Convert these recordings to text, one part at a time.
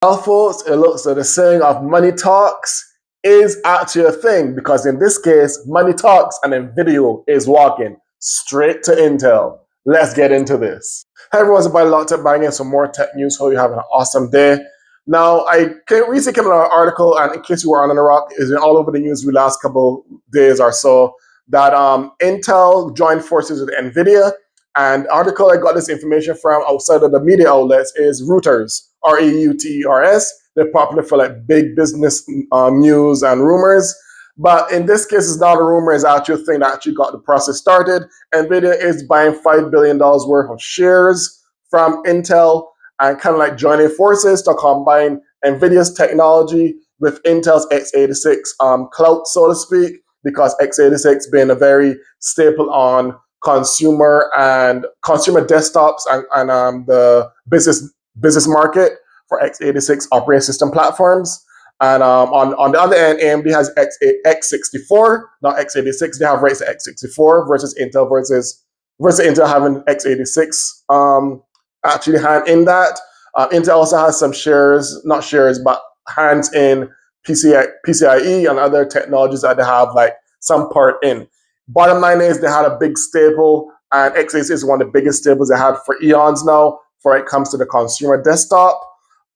Well, folks, it looks like the saying of money talks is actually a thing because in this case, money talks and Nvidia is walking straight to Intel. Let's get into this. Hey everyone, it's about Locked bringing in some more tech news. Hope you're having an awesome day. Now, recently came out an article, and in case you were on the rock, it's been all over the news the last couple days or so, that Intel joined forces with Nvidia. And the article I got this information from outside of the media outlets is Reuters, Reuters. They're popular for like big business news and rumors. But in this case, it's not a rumor, it's actually a thing that actually got the process started. Nvidia is buying $5 billion worth of shares from Intel and kind of like joining forces to combine Nvidia's technology with Intel's x86 clout, so to speak, because x86 being a very staple on consumer desktops and the business market for x86 operating system platforms. And on the other end, AMD has x64, not x86. They have rights to x64 versus Intel having x86 actually hand in that. Intel also has some shares, not shares, but hands in PCIe and other technologies that they have like some part in. Bottom line is they had a big staple, and x86 is one of the biggest staples they had for eons now when it comes to the consumer desktop.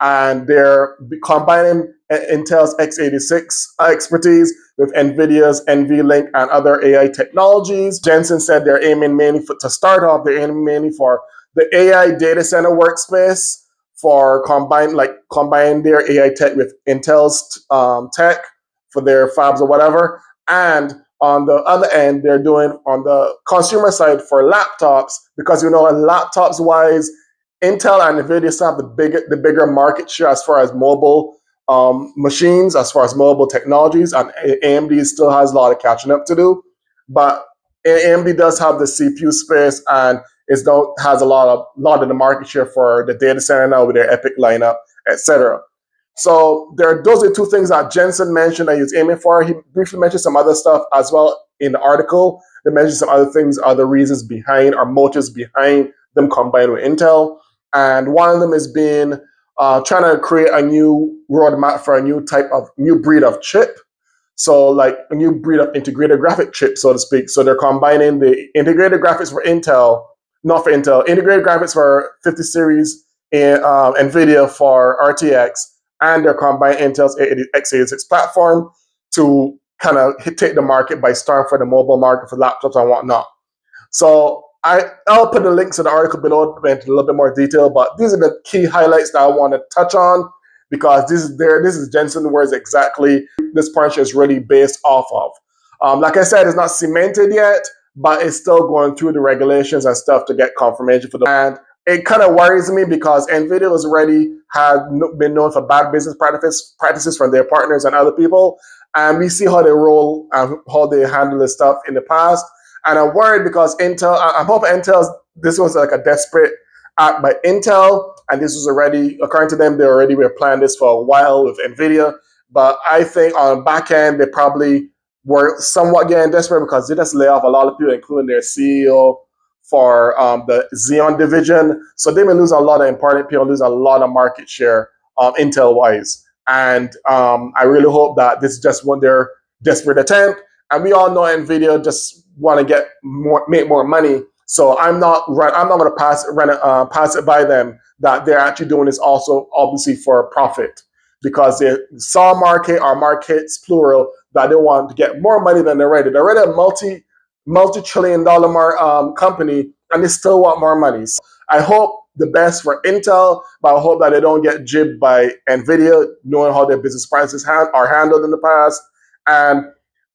And they're combining Intel's x86 expertise with NVIDIA's NVLink and other AI technologies. Jensen said they're aiming mainly to start off, they're aiming mainly for the AI data center workspace, for combine their AI tech with Intel's tech for their fabs or whatever. And on the other end, they're doing on the consumer side for laptops, because laptops wise, Intel and Nvidia still have the bigger market share as far as mobile machines, as far as mobile technologies, and AMD still has a lot of catching up to do. But AMD does have the CPU space and has a lot of the market share for the data center now with their EPYC lineup, etc. So those are two things that Jensen mentioned that he's aiming for. He briefly mentioned some other stuff as well in the article. They mentioned some other things, other reasons behind or motives behind them combining with Intel. And one of them is being trying to create a new roadmap for a new breed of chip. So like a new breed of integrated graphic chip, so to speak. So they're combining the integrated graphics for Intel, not for Intel, integrated graphics for 50 series in Nvidia for RTX, and they're combining Intel's x86 platform to kind of take the market by starting for the mobile market for laptops and whatnot. So I'll put the links to the article below into a little bit more detail, but these are the key highlights that I want to touch on, because this is Jensen's words exactly. This partnership is really based off of. Like I said, it's not cemented yet, but it's still going through the regulations and stuff to get confirmation for them. And it kind of worries me because Nvidia was already had been known for bad business practices from their partners and other people, and we see how they roll and how they handle this stuff in the past. And I'm worried because I'm hoping this was like a desperate act by Intel, and this was already, according to them, they already were planning this for a while with Nvidia. But I think on the back end, they probably were somewhat getting desperate because they just lay off a lot of people, including their CEO for the Xeon division. So they may lose a lot of important people, lose a lot of market share Intel-wise. And I really hope that this is just one their desperate attempt. And we all know Nvidia just want to make more money. So I'm not going to pass it by them that they're actually doing this also obviously for profit, because they saw markets plural, that they want to get more money than they're already. They're already a multi-trillion-dollar company, and they still want more money. So I hope the best for Intel, but I hope that they don't get jibbed by Nvidia, knowing how their business practices are handled in the past. And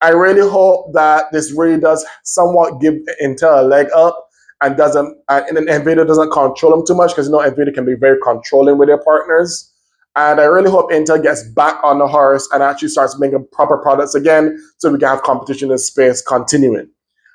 I really hope that this really does somewhat give Intel a leg up and Nvidia doesn't control them too much, because Nvidia can be very controlling with their partners. And I really hope Intel gets back on the horse and actually starts making proper products again, so we can have competition in space continuing.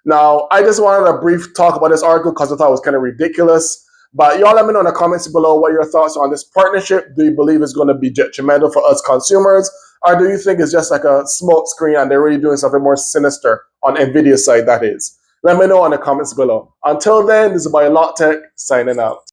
Now, I just wanted a brief talk about this article because I thought it was kind of ridiculous. But y'all let me know in the comments below what your thoughts are on this partnership. Do you believe it's going to be detrimental for us consumers? Or do you think it's just like a smoke screen and they're really doing something more sinister on Nvidia's side, that is? Let me know in the comments below. Until then, this is Locked signing out.